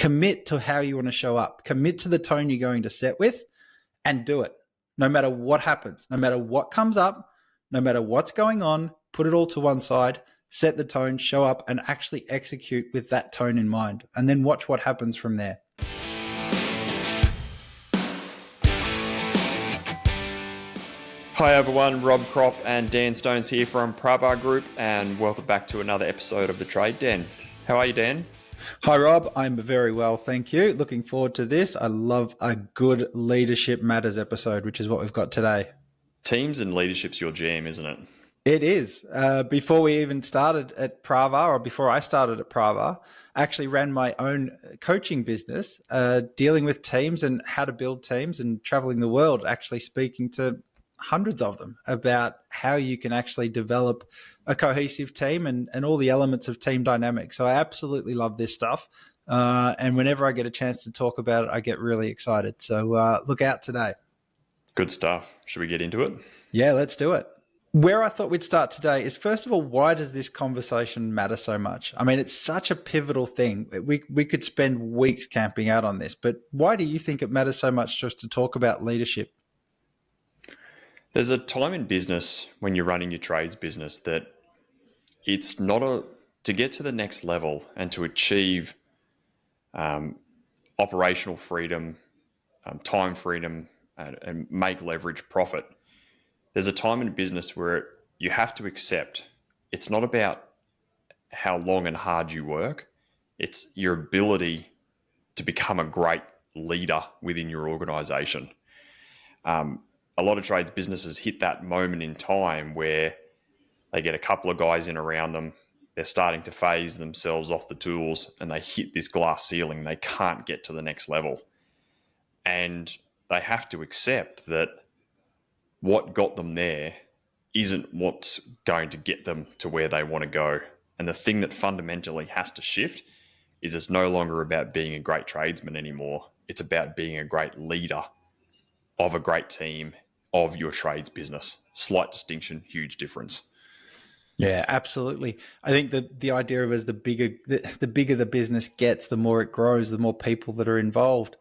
Commit to how you want to show up. Commit to the tone you're going to set with and do it. No matter what happens, no matter what comes up, no matter what's going on, put it all to one side, set the tone, show up, and actually execute with that tone in mind. And then watch what happens from there. Hi everyone, Rob Kropp and Dan Stones here from Pravar Group, and welcome back to another episode of The Trade Den. How are you, Dan? Hi Rob, I'm very well, thank you. Looking forward to this. I love a good Leadership Matters episode, which is what we've got today. Teams and leadership's your jam, isn't it? It is. Before we even started at Pravar, or before I started at Pravar, I actually ran my own coaching business, dealing with teams and how to build teams and traveling the world, actually speaking to hundreds of them about how you can actually develop a cohesive team and all the elements of team dynamics. So I absolutely love this stuff. And whenever I get a chance to talk about it, I get really excited. So look out today. Good stuff. Should we get into it? Yeah, let's do it. Where I thought we'd start today is, first of all, why does this conversation matter so much? I mean, it's such a pivotal thing. We could spend weeks camping out on this, but why do you think it matters so much just to talk about leadership? There's a time in business when you're running your trades business that it's not to get to the next level and to achieve operational freedom, time freedom, and make leverage profit. There's a time in business where you have to accept it's not about how long and hard you work. It's your ability to become a great leader within your organization. A lot of trades businesses hit that moment in time where they get a couple of guys in around them. They're starting to phase themselves off the tools and they hit this glass ceiling. They can't get to the next level. And they have to accept that what got them there isn't what's going to get them to where they want to go. And the thing that fundamentally has to shift is it's no longer about being a great tradesman anymore. It's about being a great leader of a great team of your trades business. Slight distinction, huge difference. Yeah, absolutely. I think that the idea of as the bigger the business gets, the more it grows, the more people that are involved.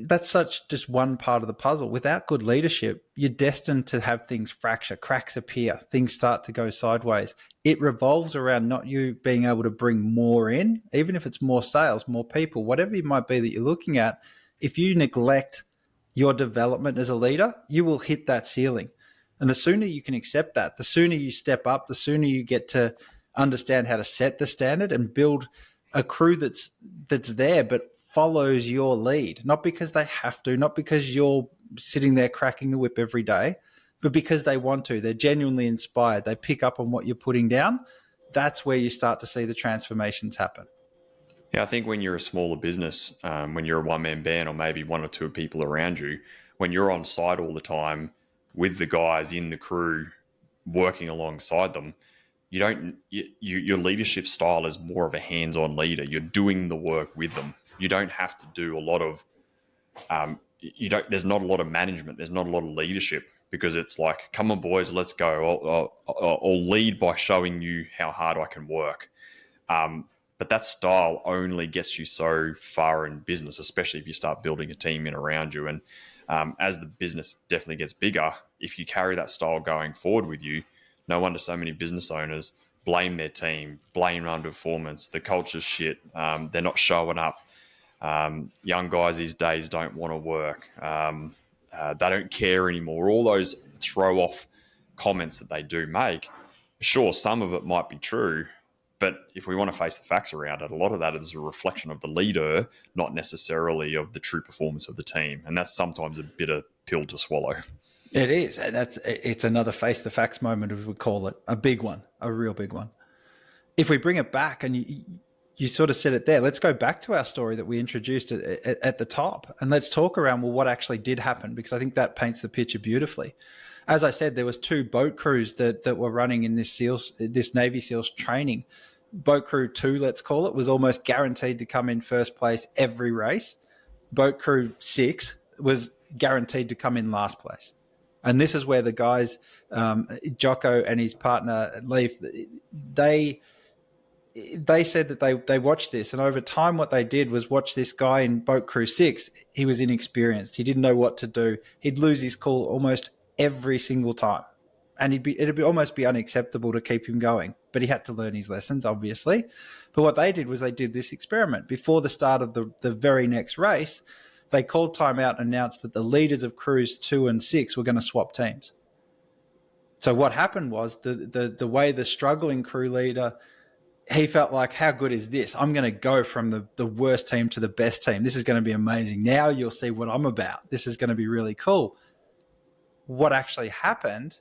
That's such just one part of the puzzle. Without good leadership, you're destined to have things fracture, cracks appear, things start to go sideways. It revolves around not you being able to bring more in, even if it's more sales, more people, whatever it might be that you're looking at. If you neglect your development as a leader, you will hit that ceiling. And the sooner you can accept that, the sooner you step up, the sooner you get to understand how to set the standard and build a crew that's there but follows your lead, not because they have to, not because you're sitting there cracking the whip every day, but because they want to. They're genuinely inspired. They pick up on what you're putting down. That's where you start to see the transformations happen. Yeah, I think when you're a smaller business, when you're a one-man band or maybe one or two people around you, when you're on site all the time with the guys in the crew working alongside them, your leadership style is more of a hands-on leader. You're doing the work with them. You don't have to do a lot of there's not a lot of management. There's not a lot of leadership because it's like, come on boys, let's go. I'll lead by showing you how hard I can work. But that style only gets you so far in business, especially if you start building a team in around you. And as the business definitely gets bigger, if you carry that style going forward with you, no wonder so many business owners blame their team, blame underperformance, the culture's shit, they're not showing up. Young guys these days don't want to work. They don't care anymore. All those throw-off comments that they do make, sure, some of it might be true, but if we want to face the facts around it, a lot of that is a reflection of the leader, not necessarily of the true performance of the team. And that's sometimes a bitter pill to swallow. It is. It's another face the facts moment, as we call it, a big one, a real big one. If we bring it back, and you sort of said it there, let's go back to our story that we introduced at the top, and let's talk around, well, what actually did happen, because I think that paints the picture beautifully. As I said, there was 2 boat crews that were running in this Navy SEALs training. Boat crew 2, let's call it, was almost guaranteed to come in first place every race. Boat crew 6 was guaranteed to come in last place. And this is where the guys, Jocko and his partner, Leif, they they said that they watched this, and over time what they did was watch this guy in boat crew 6. He was inexperienced. He didn't know what to do. He'd lose his cool almost every single time. And it'd be almost be unacceptable to keep him going. But he had to learn his lessons, obviously. But what they did was they did this experiment. Before the start of the very next race, they called time out and announced that the leaders of crews 2 and 6 were going to swap teams. So what happened was the way the struggling crew leader, he felt like, how good is this? I'm going to go from the worst team to the best team. This is going to be amazing. Now you'll see what I'm about. This is going to be really cool. What actually happened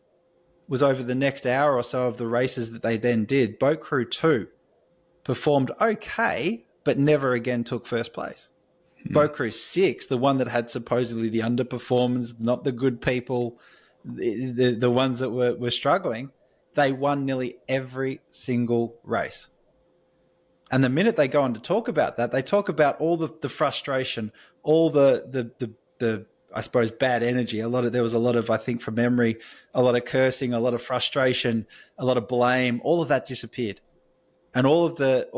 was over the next hour or so of the races that they then did, Boat Crew 2 performed okay, but never again took first place. Boat Crew 6, the one that had supposedly the underperformers, not the good people, the ones that were struggling, they won nearly every single race. And the minute they go on to talk about that, they talk about all the frustration, all the I suppose bad energy. There was a lot of, I think from memory, a lot of cursing, a lot of frustration, a lot of blame. All of that disappeared, and all of that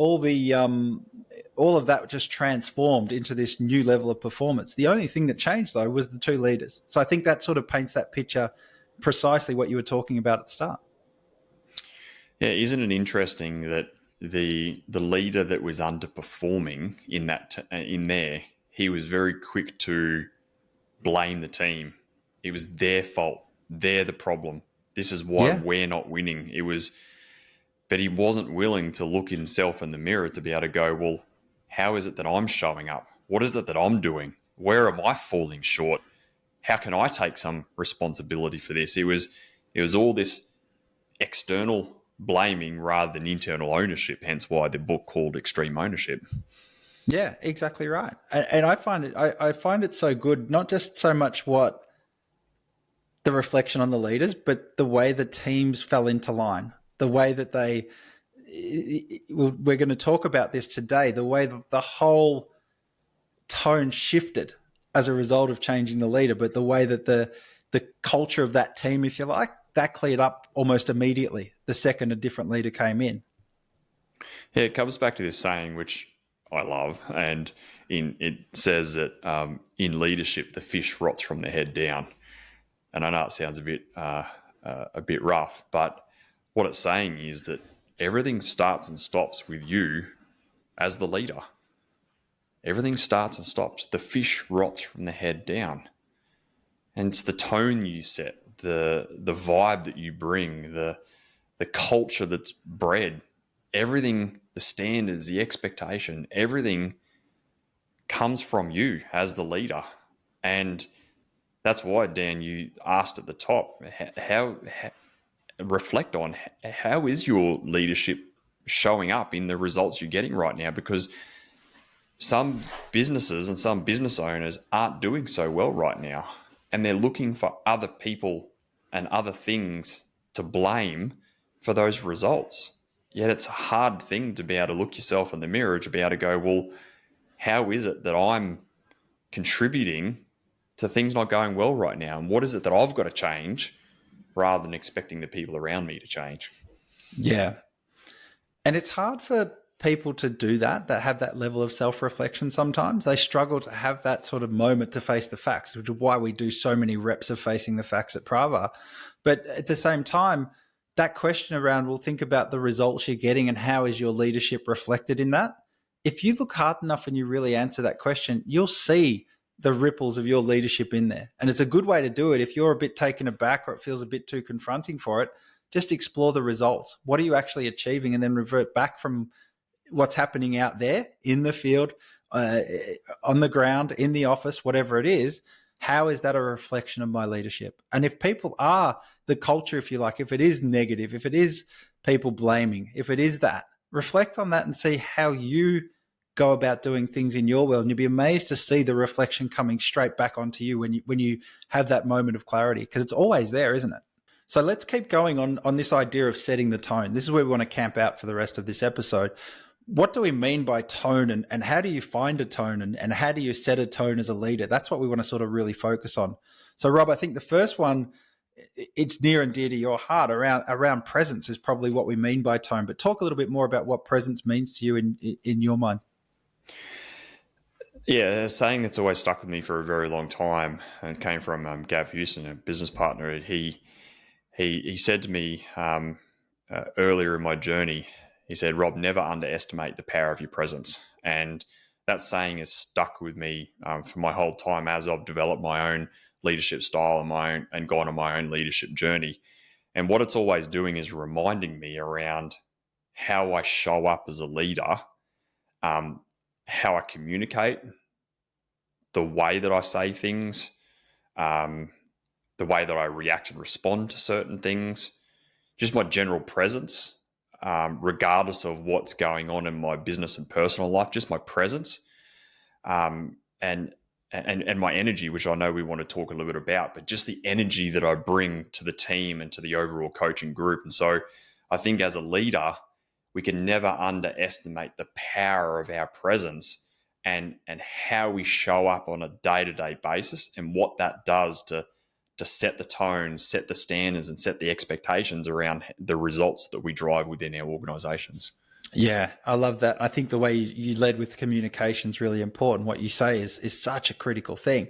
just transformed into this new level of performance. The only thing that changed though was the 2 leaders. So I think that sort of paints that picture, precisely what you were talking about at the start. Yeah, isn't it interesting that the leader that was underperforming in there, he was very quick to blame the team. It was their fault. They're the problem. This is why we're not winning. But he wasn't willing to look himself in the mirror to be able to go, well, how is it that I'm showing up? What is it that I'm doing? Where am I falling short? How can I take some responsibility for this? It was all this external blaming rather than internal ownership, hence why the book called Extreme Ownership. Yeah, exactly right. And I find it so good, not just so much what the reflection on the leaders, but the way the teams fell into line, the way that we're going to talk about this today, the way that the whole tone shifted as a result of changing the leader, but the way that the culture of that team, if you like, that cleared up almost immediately the second a different leader came in. Yeah, it comes back to this saying, which I love, and it says that in leadership, the fish rots from the head down. And I know it sounds a bit rough, but what it's saying is that everything starts and stops with you as the leader. Everything starts and stops. The fish rots from the head down. And it's the tone you set, the vibe that you bring, the culture that's bred, everything, the standards, the expectation, everything comes from you as the leader. And that's why, Dan, you asked at the top, how reflect on how is your leadership showing up in the results you're getting right now? Because some businesses and some business owners aren't doing so well right now, and they're looking for other people and other things to blame for those results. Yet it's a hard thing to be able to look yourself in the mirror, to be able to go, well, how is it that I'm contributing to things not going well right now? And what is it that I've got to change rather than expecting the people around me to change? Yeah. And it's hard for people to do that have that level of self-reflection sometimes. They struggle to have that sort of moment to face the facts, which is why we do so many reps of facing the facts at Pravar. But at the same time, that question around, well, think about the results you're getting and how is your leadership reflected in that? If you look hard enough and you really answer that question, you'll see the ripples of your leadership in there. And it's a good way to do it. If you're a bit taken aback or it feels a bit too confronting for it, just explore the results. What are you actually achieving? And then revert back from what's happening out there in the field, on the ground, in the office, whatever it is. How is that a reflection of my leadership? And if people are the culture, if you like, if it is negative, if it is people blaming, if it is that, reflect on that and see how you go about doing things in your world. And you'll be amazed to see the reflection coming straight back onto you when you have that moment of clarity, because it's always there, isn't it? So let's keep going on this idea of setting the tone. This is where we want to camp out for the rest of this episode. What do we mean by tone, and how do you find a tone, and how do you set a tone as a leader? That's what we want to sort of really focus on. So Rob, I think the first one it's near and dear to your heart. Around presence is probably what we mean by tone. But talk a little bit more about what presence means to you in your mind. Yeah, a saying that's always stuck with me for a very long time, and came from Gav Houston, a business partner. He said to me earlier in my journey, he said, "Rob, never underestimate the power of your presence." And that saying has stuck with me for my whole time as I've developed my own leadership style and gone on my own leadership journey. And what it's always doing is reminding me around how I show up as a leader, um, how I communicate, the way that I say things, um, the way that I react and respond to certain things, just my general presence, regardless of what's going on in my business and personal life, just my presence, um, and and my energy, which I know we want to talk a little bit about, but just the energy that I bring to the team and to the overall coaching group. And so, I think as a leader, we can never underestimate the power of our presence and how we show up on a day-to-day basis and what that does to set the tone, set the standards, and set the expectations around the results that we drive within our organizations. Yeah, I love that. I think the way you led with communication is really important. What you say is such a critical thing.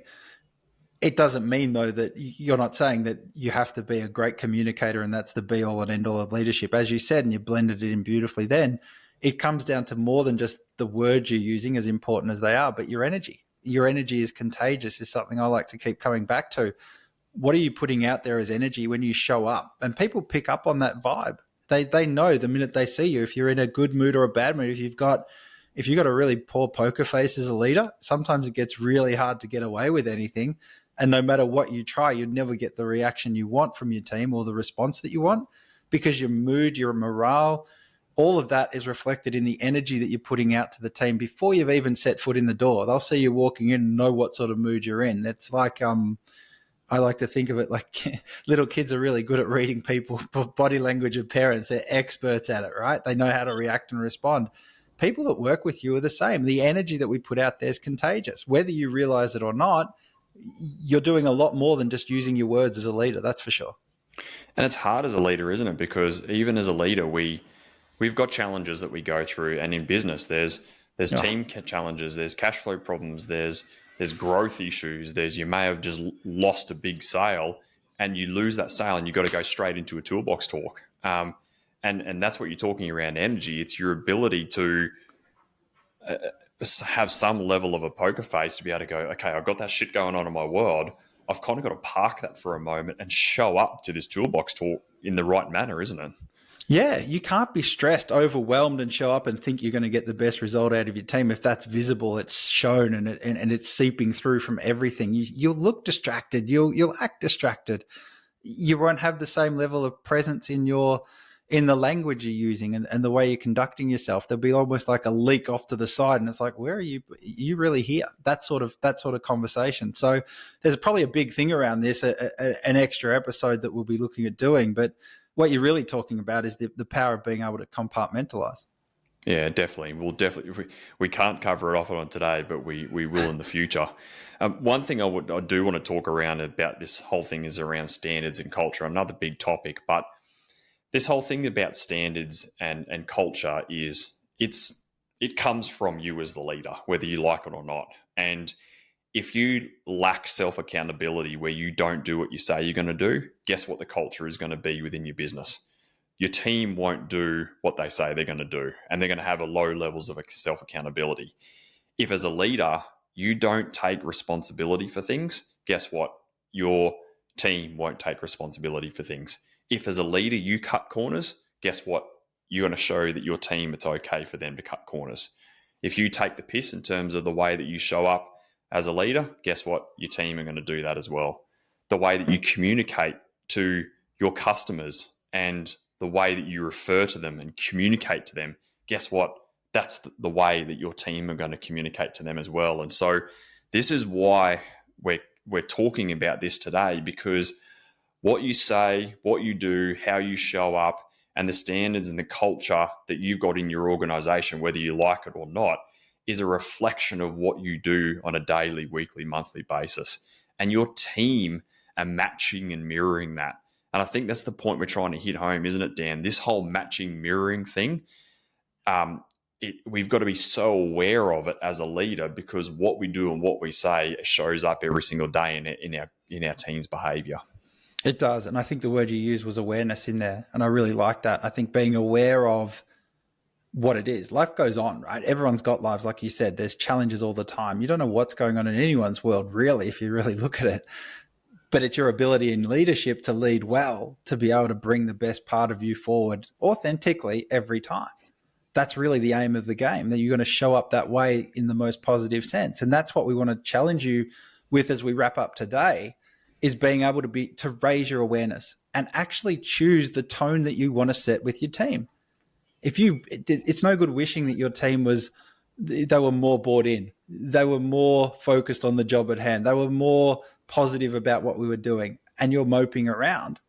It doesn't mean, though, that you're not saying that you have to be a great communicator and that's the be all and end all of leadership. As you said, and you blended it in beautifully then, it comes down to more than just the words you're using, as important as they are, but your energy. Your energy is contagious, is something I like to keep coming back to. What are you putting out there as energy when you show up? And people pick up on that vibe. They know the minute they see you if you're in a good mood or a bad mood. If you've got a really poor poker face as a leader, sometimes it gets really hard to get away with anything. And no matter what you try, you'd never get the reaction you want from your team or the response that you want, because your mood, your morale, all of that is reflected in the energy that you're putting out to the team before you've even set foot in the door. They'll see you walking in and know what sort of mood you're in. It's like I like to think of it like little kids are really good at reading people, body language of parents. They're experts at it, right? They know how to react and respond. People that work with you are the same. The energy that we put out there is contagious. Whether you realize it or not, you're doing a lot more than just using your words as a leader. That's for sure. And it's hard as a leader, isn't it? Because even as a leader, we've got challenges that we go through, and in business, there's team challenges, there's cash flow problems, there's growth issues, there's you may have just lost a big sale and you lose that sale and you've got to go straight into a toolbox talk. And that's what you're talking around energy. It's your ability to have some level of a poker face to be able to go, okay, I've got that shit going on in my world. I've kind of got to park that for a moment and show up to this toolbox talk in the right manner, isn't it? Yeah, you can't be stressed, overwhelmed, and show up and think you're going to get the best result out of your team. If that's visible, it's shown, and it's seeping through from everything. You'll look distracted. You'll act distracted. You won't have the same level of presence in the language you're using and the way you're conducting yourself. There'll be almost like a leak off to the side, and it's like, where are you? Are you really here? That sort of conversation. So there's probably a big thing around this, an extra episode that we'll be looking at doing, but what you're really talking about is the power of being able to compartmentalize. Yeah, definitely. We can't cover it off on today, but we will in the future. One thing I do want to talk around about this whole thing is around standards and culture. Another big topic, but this whole thing about standards and culture it comes from you as the leader, whether you like it or not. And if you lack self-accountability where you don't do what you say you're going to do, guess what the culture is going to be within your business? Your team won't do what they say they're going to do, and they're going to have a low levels of self-accountability. If as a leader, you don't take responsibility for things, guess what? Your team won't take responsibility for things. If as a leader, you cut corners, guess what? You're going to show that your team, it's okay for them to cut corners. If you take the piss in terms of the way that you show up as a leader, guess what? Your team are going to do that as well. The way that you communicate to your customers and the way that you refer to them and communicate to them, guess what? That's the way that your team are going to communicate to them as well. And so this is why we're talking about this today, because what you say, what you do, how you show up, and the standards and the culture that you've got in your organization, whether you like it or not, is a reflection of what you do on a daily, weekly, monthly basis. And your team and matching and mirroring that. And I think that's the point we're trying to hit home, isn't it, Dan? This whole matching, mirroring thing, we've got to be so aware of it as a leader, because what we do and what we say shows up every single day in our team's behaviour. It does. And I think the word you used was awareness in there. And I really like that. I think being aware of what it is. Life goes on, right? Everyone's got lives. Like you said, there's challenges all the time. You don't know what's going on in anyone's world, really, if you really look at it. But it's your ability in leadership to lead well, to be able to bring the best part of you forward authentically every time. That's really the aim of the game, that you're going to show up that way in the most positive sense. And that's what we want to challenge you with as we wrap up today, is being able to raise your awareness and actually choose the tone that you want to set with your team. It's no good wishing that your team they were more bought in. They were more focused on the job at hand. They were more positive about what we were doing, and you're moping around.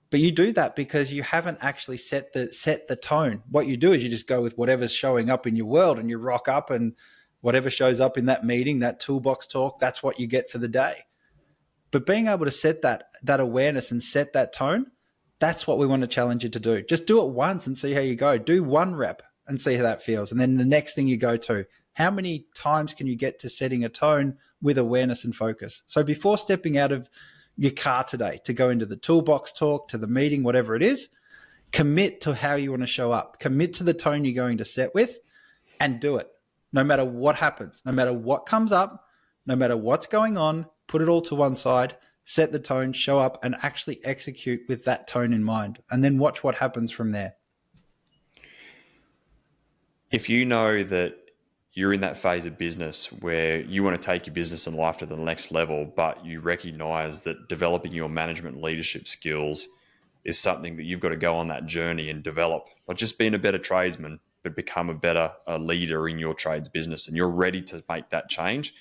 But you do that because you haven't actually set the tone. What you do is you just go with whatever's showing up in your world, and you rock up, and whatever shows up in that meeting, that toolbox talk, that's what you get for the day. But being able to set that awareness and set that tone, that's what we want to challenge you to do. Just do it once and see how you go. Do one rep and see how that feels. And then the next thing you go to, how many times can you get to setting a tone with awareness and focus? So before stepping out of your car today to go into the toolbox talk, to the meeting, whatever it is, commit to how you want to show up. Commit to the tone you're going to set with, and do it. No matter what happens, no matter what comes up, no matter what's going on, put it all to one side, set the tone, show up, and actually execute with that tone in mind. And then watch what happens from there. If you know that you're in that phase of business where you want to take your business and life to the next level, but you recognize that developing your management leadership skills is something that you've got to go on that journey and develop, not just being a better tradesman, but become a better leader in your trades business, and you're ready to make that change,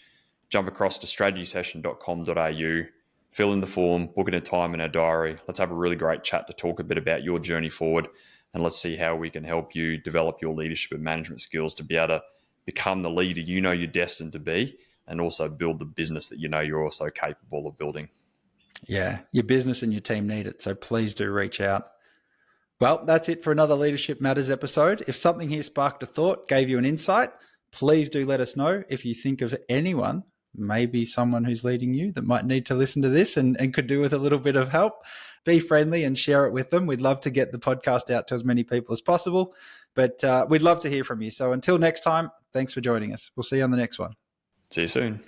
jump across to strategySession.com.au, fill in the form, book in a time in our diary. Let's have a really great chat to talk a bit about your journey forward, and let's see how we can help you develop your leadership and management skills to be able to become the leader you know you're destined to be, and also build the business that you know you're also capable of building. Yeah, your business and your team need it. So please do reach out. Well, that's it for another Leadership Matters episode. If something here sparked a thought, gave you an insight, please do let us know. If you think of anyone, maybe someone who's leading you, that might need to listen to this and could do with a little bit of help, be friendly and share it with them. We'd love to get the podcast out to as many people as possible, but we'd love to hear from you. So until next time, thanks for joining us. We'll see you on the next one. See you soon.